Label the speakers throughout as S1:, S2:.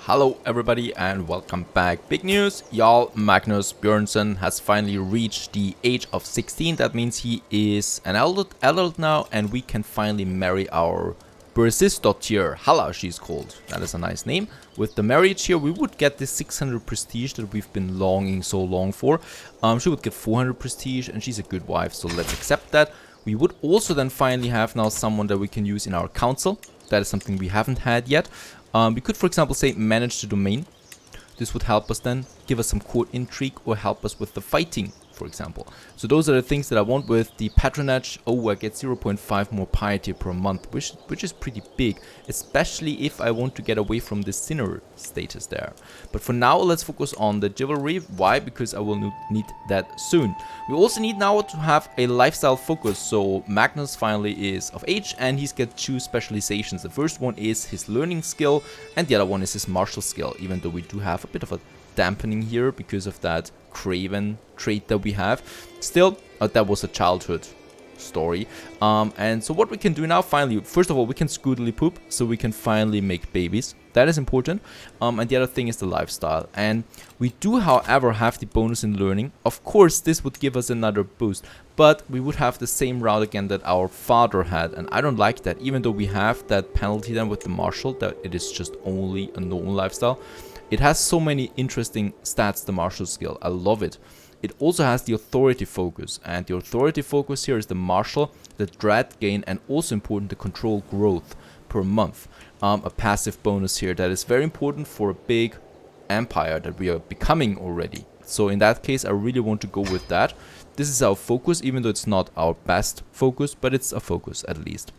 S1: Hello everybody and welcome back. Big news, y'all. Magnus Björnsson has finally reached the age of 16. That means he is an adult now, and we can finally marry our Bursisdottir. Halla, she's called. That is a nice name. With the marriage here, we would get this 600 prestige that we've been longing so long for. She would get 400 prestige, and she's a good wife, so let's accept that. We would also then finally have now someone that we can use in our council. That is something we haven't had yet. We could, for example, say manage the domain. This would help us then, give us some court intrigue, or help us with the fighting, for example. So those are the things that I want with the patronage. Oh, I get 0.5 more piety per month, which is pretty big, especially if I want to get away from the sinner status there. But for now, let's focus on the chivalry. Why? Because I will need that soon. We also need now to have a lifestyle focus. So Magnus finally is of age, and he's got 2 specializations. The first one is his learning skill, and the other one is his martial skill, even though we do have a bit of a dampening here because of that craven trait that we have. Still, that was a childhood story. And so what we can do now, finally, first of all, we can scootily poop, so we can finally make babies. That is important. And the other thing is the lifestyle. And we do, however, have the bonus in learning. Of course, this would give us another boost, but we would have the same route again that our father had, and I don't like that. Even though we have that penalty then with the martial, that it is just only a normal lifestyle. It has so many interesting stats, the martial skill. I love it. It also has the authority focus, and the authority focus here is the martial, the dread gain, and also important, the control growth per month. A passive bonus here that is very important for a big empire that we are becoming already. So in that case, I really want to go with that. This is our focus, even though it's not our best focus, but it's a focus at least.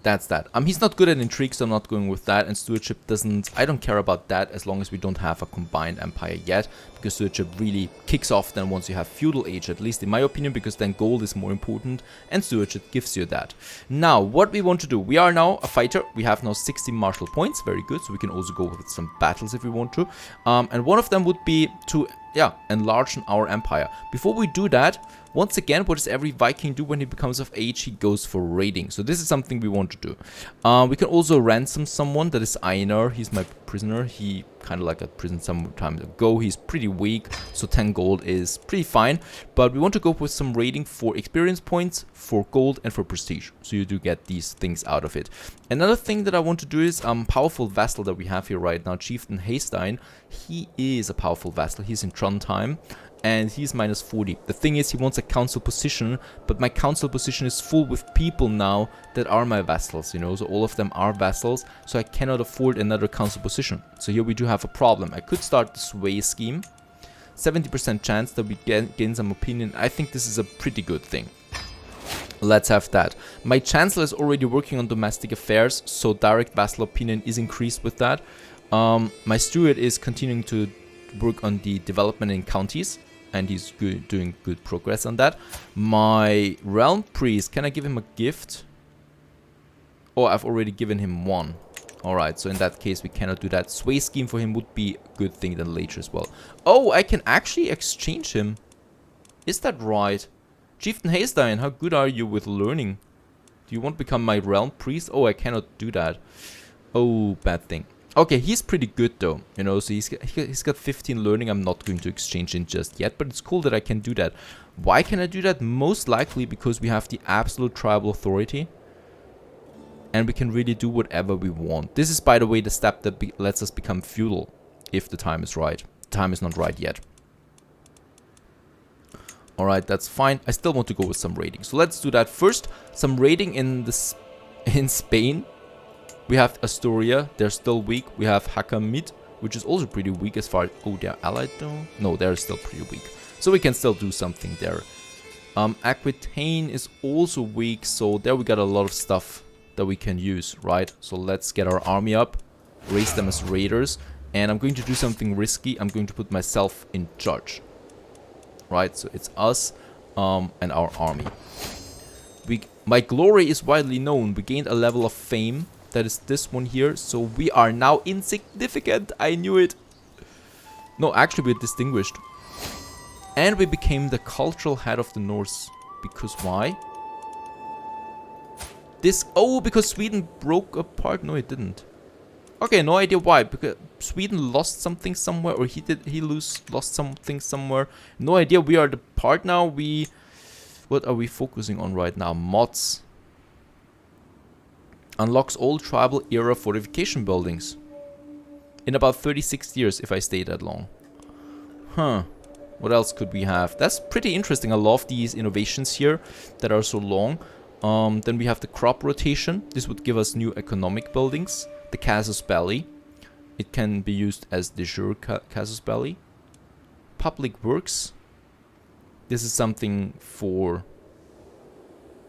S1: That's that. He's not good at intrigue, so I'm not going with that. And stewardship doesn't... I don't care about that as long as we don't have a combined empire yet. Because stewardship really kicks off then once you have feudal age, at least in my opinion. Because then gold is more important and stewardship gives you that. Now, what we want to do. We are now a fighter. We have now 60 martial points. Very good. So we can also go with some battles if we want to. And one of them would be to... enlarge our empire. Before we do that, once again, what does every Viking do when he becomes of age? He goes for raiding. So this is something we want to do. We can also ransom someone. That is Einar. He's my prisoner. He kind of like got prison some time ago. He's pretty weak, so 10 gold is pretty fine. But we want to go with some raiding for experience points, for gold, and for prestige. So you do get these things out of it. Another thing that I want to do is powerful vassal that we have here right now, Chieftain Haystein. He is a powerful vassal. He's in Trondheim. And he's minus 40. The thing is, he wants a council position, but my council position is full with people now that are my vassals, you know, so all of them are vassals, so I cannot afford another council position. So here we do have a problem. I could start the sway scheme, 70% chance that we gain some opinion. I think this is a pretty good thing. Let's have that. My chancellor is already working on domestic affairs, so direct vassal opinion is increased with that. My steward is continuing to work on the development in counties, and he's doing good progress on that. My realm priest, can I give him a gift? Oh, I've already given him one. Alright, so in that case we cannot do that. Sway scheme for him would be a good thing then later as well. Oh, I can actually exchange him. Is that right? Chieftain Haystein, how good are you with learning? Do you want to become my realm priest? Oh, I cannot do that. Oh, bad thing. Okay, he's pretty good though, you know, so he's got 15 learning. I'm not going to exchange him just yet, but it's cool that I can do that. Why can I do that? Most likely because we have the absolute tribal authority, and we can really do whatever we want. This is, by the way, the step that lets us become feudal, if the time is right. The time is not right yet. Alright, that's fine. I still want to go with some raiding, so let's do that first. Some raiding in Spain. We have Astoria, they're still weak. We have Hakamit, which is also pretty weak as far as... Oh, they're allied though? No, they're still pretty weak. So we can still do something there. Aquitaine is also weak, so there we got a lot of stuff that we can use, right? So let's get our army up, raise them as raiders, and I'm going to do something risky. I'm going to put myself in charge. Right, so it's us and our army. My glory is widely known. We gained a level of fame. That is this one here. So we are now insignificant. I knew it. No, actually we're distinguished. And we became the cultural head of the Norse. Because why? This... Oh, because Sweden broke apart. No, it didn't. Okay, no idea why. Because Sweden lost something somewhere, or lost something somewhere. No idea. We are the part now. What are we focusing on right now? Mods. Unlocks all tribal era fortification buildings. In about 36 years, if I stay that long. Huh. What else could we have? That's pretty interesting. I love these innovations here that are so long. Then we have the crop rotation. This would give us new economic buildings. The casus belli. It can be used as de jure casus belli. Public works. This is something for,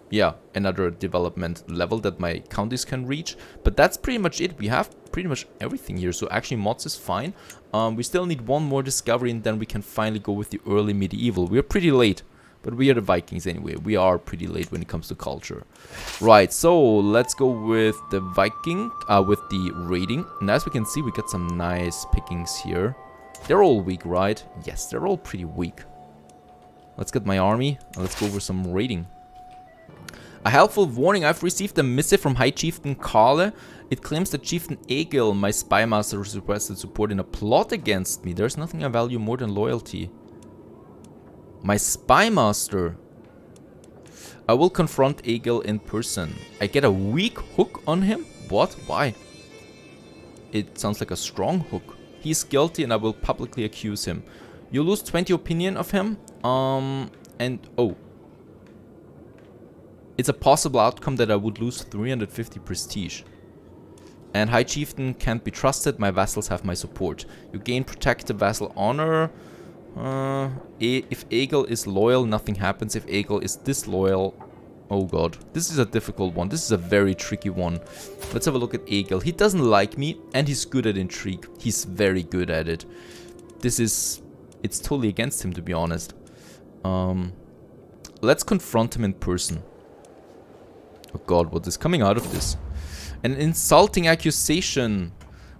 S1: yeah, another development level that my counties can reach. But that's pretty much it. We have pretty much everything here. So actually mods is fine. We still need one more discovery and then we can finally go with the early medieval. We're pretty late. But we are the Vikings anyway. We are pretty late when it comes to culture. Right, so let's go with the Viking, with the raiding. And as we can see, we got some nice pickings here. They're all weak, right? Yes, they're all pretty weak. Let's get my army and let's go over some raiding. A helpful warning, I've received a missive from High Chieftain Karle. It claims that Chieftain Egil, my spy master, has requested support in a plot against me. There's nothing I value more than loyalty. My spy master. I will confront Egil in person. I get a weak hook on him? What? Why? It sounds like a strong hook. He's guilty and I will publicly accuse him. You lose 20 opinion of him. It's a possible outcome that I would lose 350 prestige. And High Chieftain can't be trusted. My vassals have my support. You gain protective vassal honor. If Egil is loyal, nothing happens. If Egil is disloyal, oh god, this is a difficult one. This is a very tricky one. Let's have a look at Egil. He doesn't like me, and he's good at intrigue. He's very good at it. It's totally against him, to be honest. Let's confront him in person. Oh god, what is coming out of this? An insulting accusation.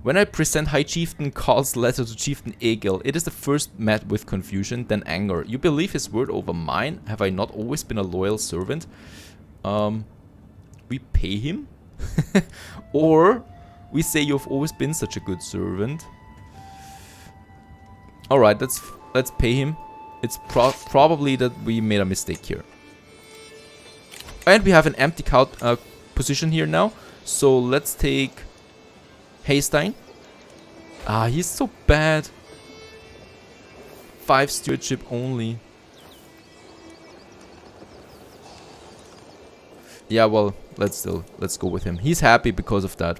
S1: When I present High Chieftain Karl's letter to Chieftain Egil, it is the first met with confusion, then anger. You believe his word over mine? Have I not always been a loyal servant? We pay him? Or we say you've always been such a good servant. Alright, let's pay him. It's probably that we made a mistake here. And we have an empty position here now. So let's take Haystein. Ah, he's so bad. 5 stewardship only. Yeah, well, let's go with him. He's happy because of that.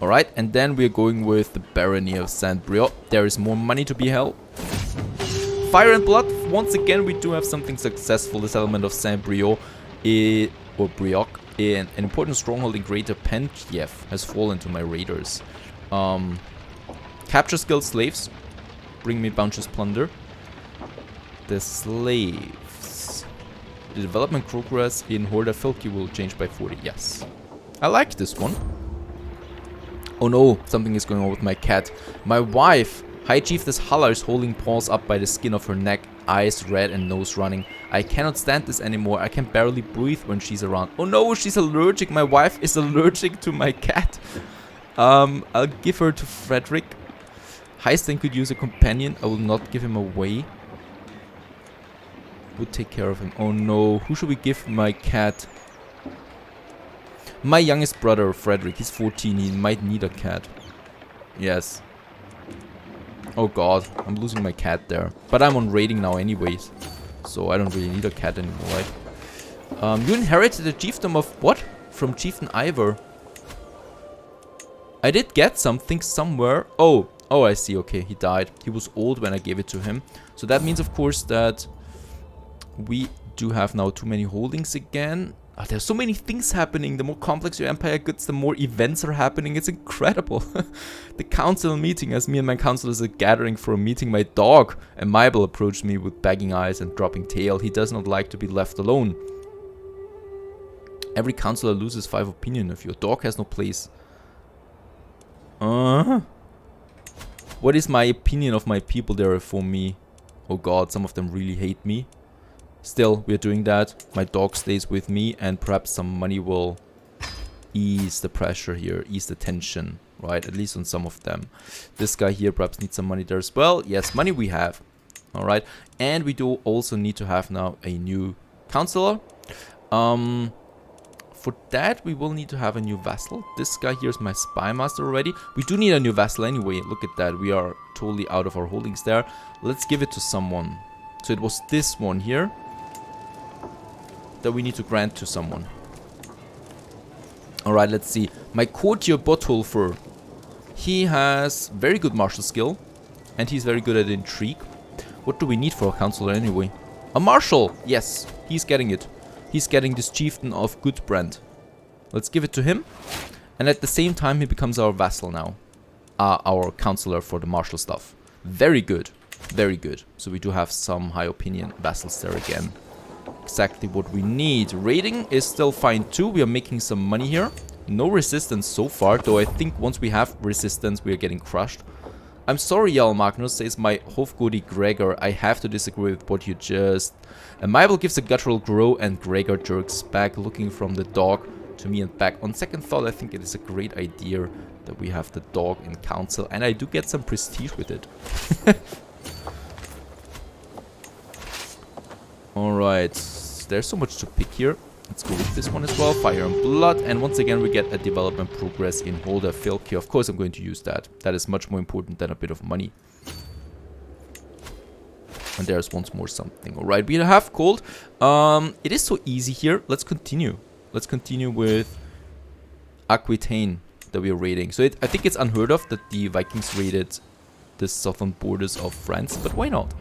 S1: Alright, and then we're going with the Barony of Saint-Brieuc. There is more money to be held. Fire and Blood, once again we do have something successful. The settlement of Saint-Brieuc, or Brieuc, an important stronghold in Greater Pentiev has fallen to my raiders. Capture skilled slaves, bring me bounteous plunder. The slaves. The development progress in Horda Filki will change by 40, yes. I like this one. Oh no, something is going on with my cat. My wife, High Chiefess Halla, is holding paws up by the skin of her neck, eyes red and nose running. I cannot stand this anymore. I can barely breathe when she's around. Oh no, she's allergic. My wife is allergic to my cat. I'll give her to Frederick. Haystein could use a companion. I will not give him away. Would take care of him. Oh no, who should we give my cat? My youngest brother, Frederick, he's 14, he might need a cat. Yes. Oh god, I'm losing my cat there. But I'm on raiding now anyways. So I don't really need a cat anymore, right? You inherited the chiefdom of what? From Chieftain Ivor. I did get something somewhere. Oh, I see, okay, he died. He was old when I gave it to him. So that means, of course, that we do have now too many holdings again. Oh, there's so many things happening. The more complex your empire gets, the more events are happening. It's incredible. The council meeting, as me and my councilors are gathering for a meeting, my dog, Amibel, approached me with bagging eyes and dropping tail. He does not like to be left alone. Every councilor loses 5 opinion of your dog has no place. What is my opinion of my people there for me? Oh god, some of them really hate me. Still, we're doing that. My dog stays with me, and perhaps some money will ease the pressure here, ease the tension, right? At least on some of them. This guy here perhaps needs some money there as well. Yes, money we have. All right. And we do also need to have now a new counselor. For that, we will need to have a new vassal. This guy here is my spy master already. We do need a new vassal anyway. Look at that. We are totally out of our holdings there. Let's give it to someone. So it was this one here that we need to grant to someone. Alright, let's see. My courtier Botulfer. He has very good martial skill. And he's very good at intrigue. What do we need for a counselor anyway? A marshal! Yes, he's getting it. He's getting this chieftain of Gudbrand. Let's give it to him. And at the same time, he becomes our vassal now. Our counselor for the martial stuff. Very good. Very good. So we do have some high opinion vassals there again. Exactly what we need. Raiding is still fine too. We are making some money here. No resistance so far, though I think once we have resistance, we are getting crushed. I'm sorry, Jarl Magnus, says my Hofgodi Gregor. I have to disagree with what you just... Mabel gives a guttural grow and Gregor jerks back, looking from the dog to me and back. On second thought, I think it is a great idea that we have the dog in council, and I do get some prestige with it. Alright, there's so much to pick here. Let's go with this one as well. Fire and Blood. And once again, we get a development progress in Holder Filki. Of course, I'm going to use that. That is much more important than a bit of money. And there's once more something. Alright, we have gold. It is so easy here. Let's continue. Let's continue with Aquitaine that we are raiding. So I think it's unheard of that the Vikings raided the southern borders of France, but why not?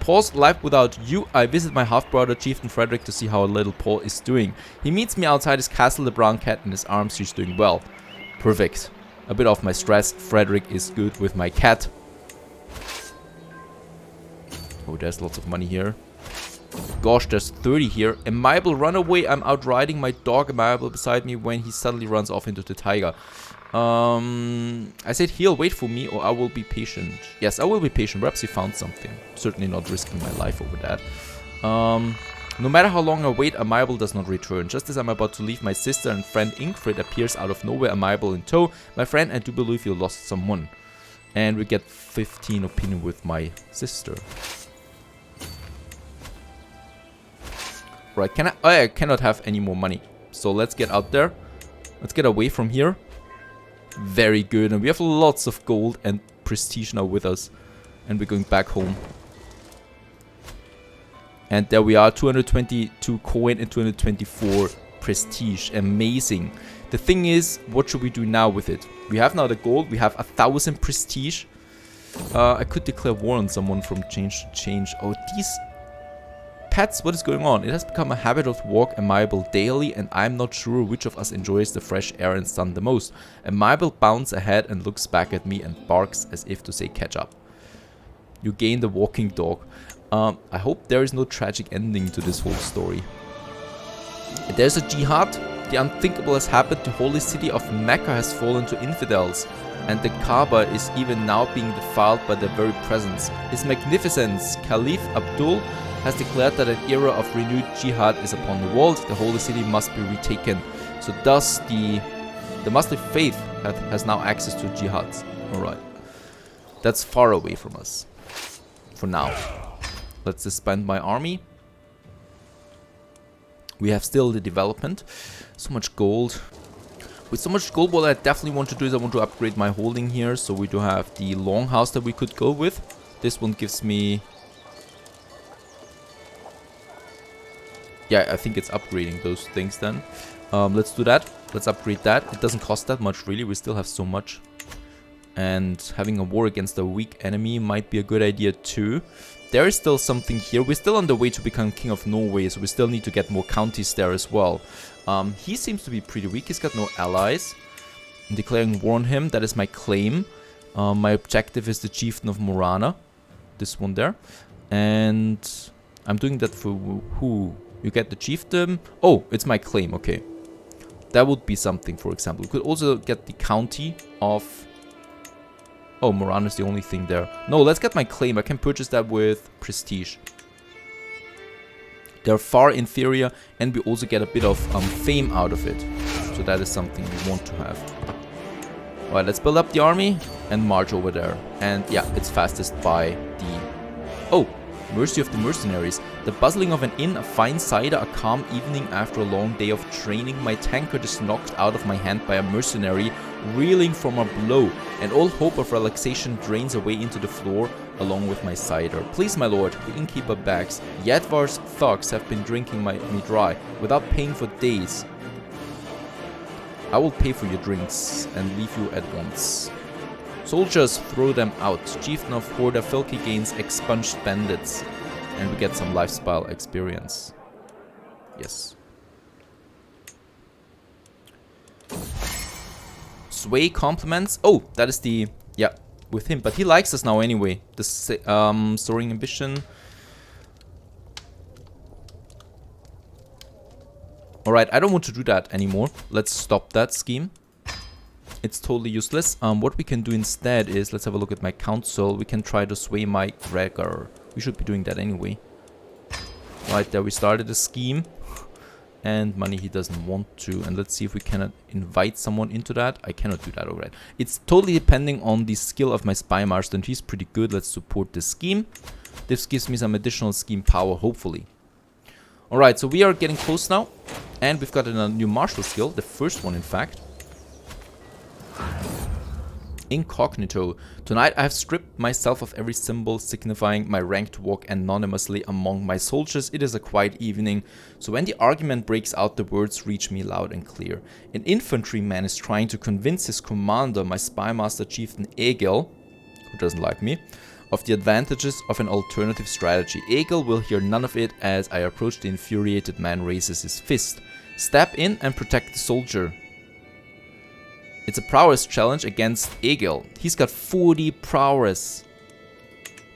S1: Paul's life without you. I visit my half-brother Chieftain Frederick to see how little Paul is doing. He meets me outside his castle, the brown cat in his arms. She's doing well. Perfect. A bit off my stress. Frederick is good with my cat. Oh, there's lots of money here. Gosh, there's 30 here. Amiable, run away. I'm out riding my dog Amiable beside me when he suddenly runs off into the tiger. I said he'll wait for me or I will be patient. Yes, I will be patient. Perhaps he found something. Certainly not risking my life over that. No matter how long I wait, Amiable does not return. Just as I'm about to leave, my sister and friend Ingrid appears out of nowhere, Amiable in tow. My friend, I do believe you lost someone. And we get 15 opinion with my sister. Right, I cannot have any more money. So let's get out there. Let's get away from here. Very good. And we have lots of gold and prestige now with us. And we're going back home. And there we are. 222 coin and 224 prestige. Amazing. The thing is, what should we do now with it? We have now the gold. We have 1,000 prestige. I could declare war on someone from change to change. Oh, these... pets, what is going on? It has become a habit of walk Amiable daily, and I'm not sure which of us enjoys the fresh air and sun the most. Amiable bounds ahead and looks back at me and barks as if to say catch up. You gain the walking dog. I hope there is no tragic ending to this whole story. There's a jihad. The unthinkable has happened. The holy city of Mecca has fallen to infidels, and the Kaaba is even now being defiled by their very presence. His Magnificence, Caliph Abdul, has declared that an era of renewed jihad is upon the world. The holy city must be retaken. So thus the Muslim faith has now access to jihads. Alright. That's far away from us. For now. Let's disband my army. We have still the development. So much gold. With so much gold, what I definitely want to do is I want to upgrade my holding here. So we do have the longhouse that we could go with. This one gives me... yeah, I think it's upgrading those things then. Let's do that. Let's upgrade that. It doesn't cost that much really. We still have so much. And having a war against a weak enemy might be a good idea too. There is still something here. We're still on the way to become King of Norway, so we still need to get more counties there as well. He seems to be pretty weak. He's got no allies. I'm declaring war on him. That is my claim. My objective is the Chieftain of Morana. This one there. And I'm doing that for who? You get the chiefdom. Oh, it's my claim. Okay. That would be something, for example. We could also get the county of Oh, Moran is the only thing there. No, let's get my claim. I can purchase that with prestige. They're far inferior, and we also get a bit of fame out of it. So that is something we want to have. Alright, let's build up the army and march over there. And yeah, it's fastest by the... Oh, Mercy of the Mercenaries. The bustling of an inn, a fine cider, a calm evening after a long day of training. My tankard is knocked out of my hand by a mercenary, reeling from a blow, and all hope of relaxation drains away into the floor along with my cider. Please, my lord, the innkeeper begs. Yadvar's thugs have been drinking me dry, without paying for days. I will pay for your drinks and leave you at once. Soldiers, throw them out. Chieftain of Horda, Filky gains expunged bandits. And we get some lifestyle experience. Yes. Sway compliments. Oh, that is the... Yeah, with him. But he likes us now anyway. The soaring ambition. Alright, I don't want to do that anymore. Let's stop that scheme. It's totally useless. What we can do instead is, let's have a look at my council. We can try to sway my Gregor. We should be doing that anyway. Right there, we started a scheme. And money he doesn't want to. And let's see if we cannot invite someone into that. I cannot do that, alright. It's totally depending on the skill of my spy master, and he's pretty good. Let's support this scheme. This gives me some additional scheme power, hopefully. Alright, so we are getting close now. And we've got a new martial skill. The first one, in fact. Incognito. Tonight I have stripped myself of every symbol signifying my rank to walk anonymously among my soldiers. It is a quiet evening, so when the argument breaks out, the words reach me loud and clear. An infantryman is trying to convince his commander, my spymaster chieftain Egil, who doesn't like me, of the advantages of an alternative strategy. Egil will hear none of it. As I approach, the infuriated man raises his fist. Step in and protect the soldier. It's a prowess challenge against Egil. He's got 40 prowess.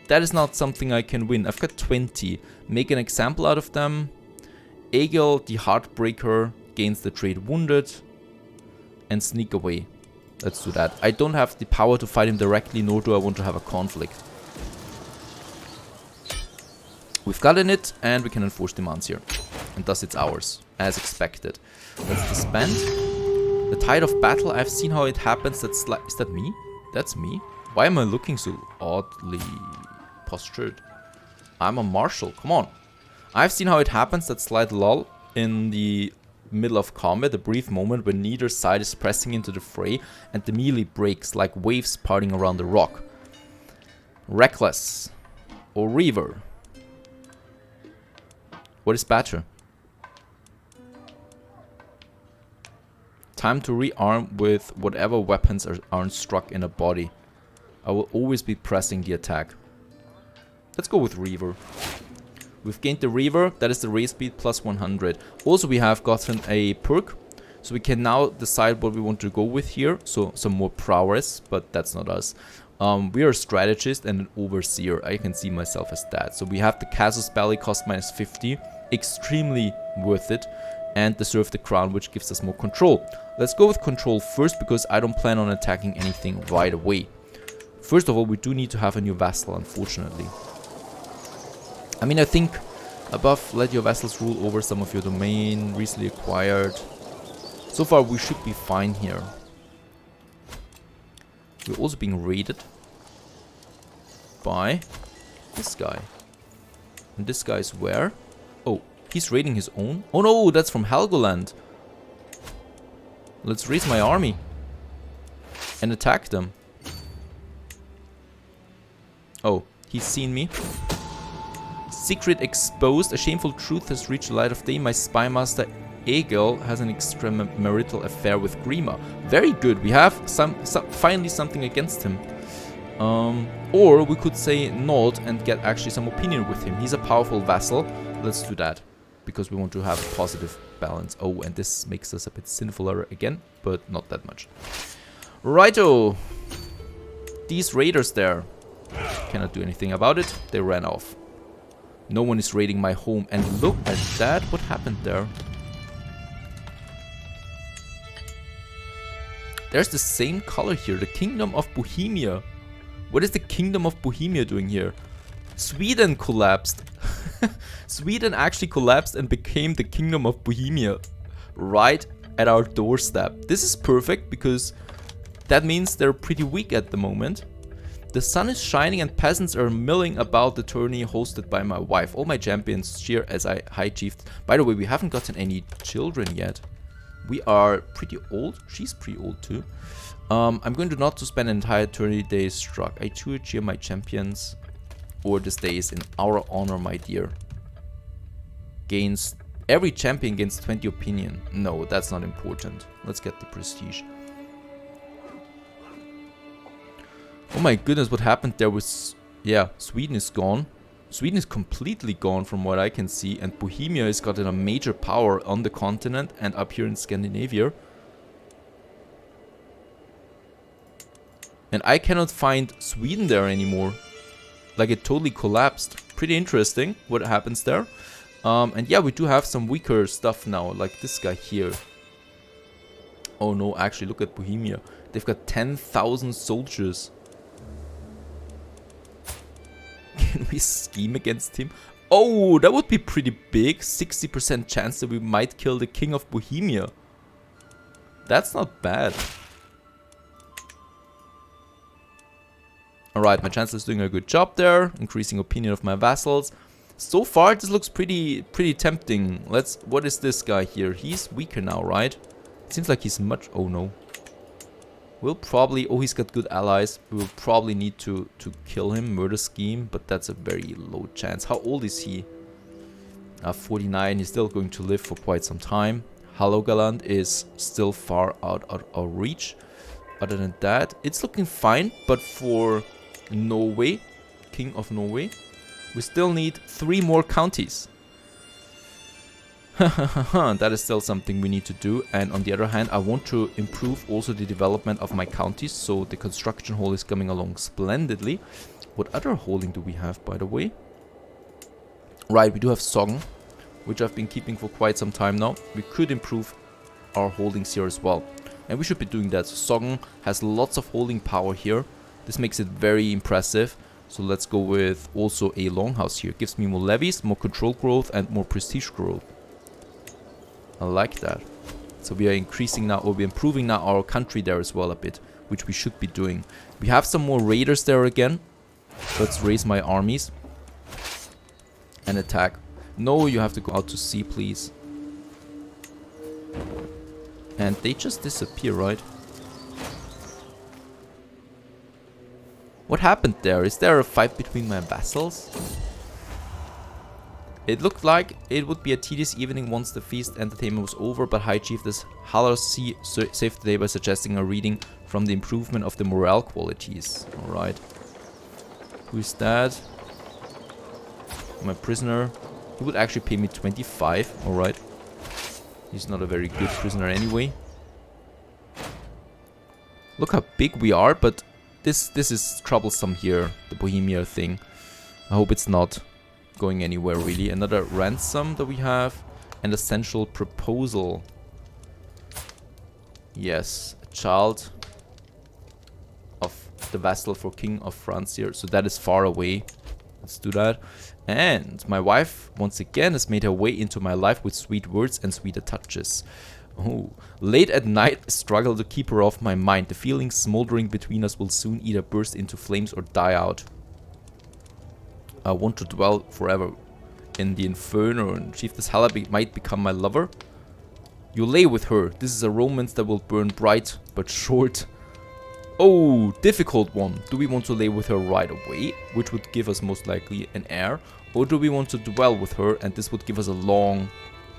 S1: That is not something I can win. I've got 20. Make an example out of them. Egil, the Heartbreaker, gains the trait Wounded. And sneak away. Let's do that. I don't have the power to fight him directly, nor do I want to have a conflict. We've gotten it, and we can enforce demands here. And thus it's ours, as expected. Let's disband. The tide of battle, I've seen how it happens. That's like, is that me? That's me? Why am I looking so oddly postured? I'm a marshal, come on. I've seen how it happens, that slight lull in the middle of combat, a brief moment when neither side is pressing into the fray, and the melee breaks like waves parting around the rock. Reckless. Or Reaver. What is Badger? Time to rearm with whatever weapons aren't struck in a body. I will always be pressing the attack. Let's go with Reaver. We've gained the Reaver, that is the race speed plus 100. Also we have gotten a perk, so we can now decide what we want to go with here. So some more prowess, but that's not us. We are a strategist and an overseer. I can see myself as that. So we have the Casus Belli, cost minus 50. Extremely worth it. And deserve the crown, which gives us more control. Let's go with control first, because I don't plan on attacking anything right away. First of all, we do need to have a new vassal, unfortunately. I mean, I think above, let your vassals rule over some of your domain, recently acquired. So far, we should be fine here. We're also being raided by this guy. And this guy is where? Oh, he's raiding his own? Oh no, that's from Helgoland. Let's raise my army and attack them. Oh, he's seen me. Secret exposed. A shameful truth has reached the light of day. My spymaster Egil has an extramarital affair with Grima. Very good. We have finally something against him. Or we could say not and get actually some opinion with him. He's a powerful vassal. Let's do that, because we want to have a positive balance. Oh, and this makes us a bit sinfuler again, but not that much. Righto. These raiders there. Cannot do anything about it. They ran off. No one is raiding my home. And look at that. What happened there? There's the same color here. The Kingdom of Bohemia. What is the Kingdom of Bohemia doing here? Sweden collapsed. Sweden actually collapsed and became the Kingdom of Bohemia right at our doorstep. This is perfect because that means they're pretty weak at the moment. The sun is shining and peasants are milling about the tourney hosted by my wife. All my champions cheer as I high chiefed. By the way, we haven't gotten any children yet. We are pretty old. She's pretty old too. I'm going to not to spend an entire tourney day struck. I too cheer my champions. Or this day is in our honor, my dear. Gains every champion gains 20 opinion. No, that's not important. Let's get the prestige. Oh my goodness, what happened there was... Yeah, Sweden is gone. Sweden is completely gone from what I can see. And Bohemia has gotten a major power on the continent and up here in Scandinavia. And I cannot find Sweden there anymore. Like it totally collapsed. Pretty interesting what happens there. And yeah, we do have some weaker stuff now. Like this guy here. Oh no, actually look at Bohemia. They've got 10,000 soldiers. Can we scheme against him? Oh, that would be pretty big. 60% chance that we might kill the King of Bohemia. That's not bad. Alright, my chancellor is doing a good job there. Increasing opinion of my vassals. So far, this looks pretty tempting. What is this guy here? He's weaker now, right? It seems like he's much... Oh no. We'll probably... Oh, he's got good allies. We will probably need to kill him. Murder scheme. But that's a very low chance. How old is he? 49. He's still going to live for quite some time. Halogaland is still far out of our reach. Other than that, it's looking fine. But for Norway, King of Norway, we still need 3 more counties. That is still something we need to do. And on the other hand, I want to improve also the development of my counties. So the construction hall is coming along splendidly. What other holding do we have, by the way? Right, we do have Sogn, which I've been keeping for quite some time now. We could improve our holdings here as well. And we should be doing that. So Sogn has lots of holding power here. This makes it very impressive. So let's go with also a longhouse here. Gives me more levies, more control growth, and more prestige growth. I like that. So we are increasing now, or we're improving now our country there as well a bit, which we should be doing. We have some more raiders there again. Let's raise my armies. And attack. No, you have to go out to sea, please. And they just disappear, right? What happened there? Is there a fight between my vassals? It looked like it would be a tedious evening once the feast entertainment was over, but High Chiefess Haller saved the day by suggesting a reading from the improvement of the morale qualities. Alright. Who is that? My prisoner. He would actually pay me 25. Alright. He's not a very good prisoner anyway. Look how big we are, but this is troublesome here, the Bohemia thing. I hope it's not going anywhere really. Another ransom that we have. An essential proposal. Yes, a child of the vassal for King of France here. So that is far away. Let's do that. And my wife, once again, has made her way into my life with sweet words and sweeter touches. Oh, late at night, I struggle to keep her off my mind. The feelings smoldering between us will soon either burst into flames or die out. I want to dwell forever in the inferno, and Chiefess Halabi might become my lover. You lay with her. This is a romance that will burn bright but short. Oh, difficult one. Do we want to lay with her right away, which would give us most likely an heir? Or do we want to dwell with her and this would give us a long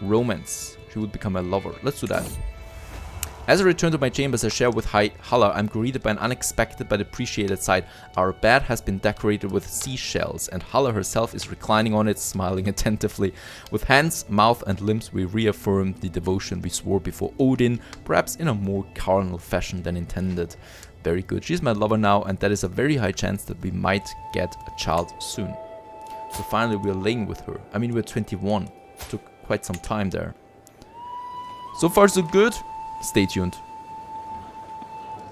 S1: romance? She would become a lover. Let's do that. As I return to my chambers I share with Haller, I'm greeted by an unexpected but appreciated sight. Our bed has been decorated with seashells and Haller herself is reclining on it, smiling attentively. With hands, mouth and limbs we reaffirm the devotion we swore before Odin, perhaps in a more carnal fashion than intended. Very good. She's my lover now and that is a very high chance that we might get a child soon. So finally we're laying with her. I mean we're 21. It took quite some time there. So far so good. Stay tuned.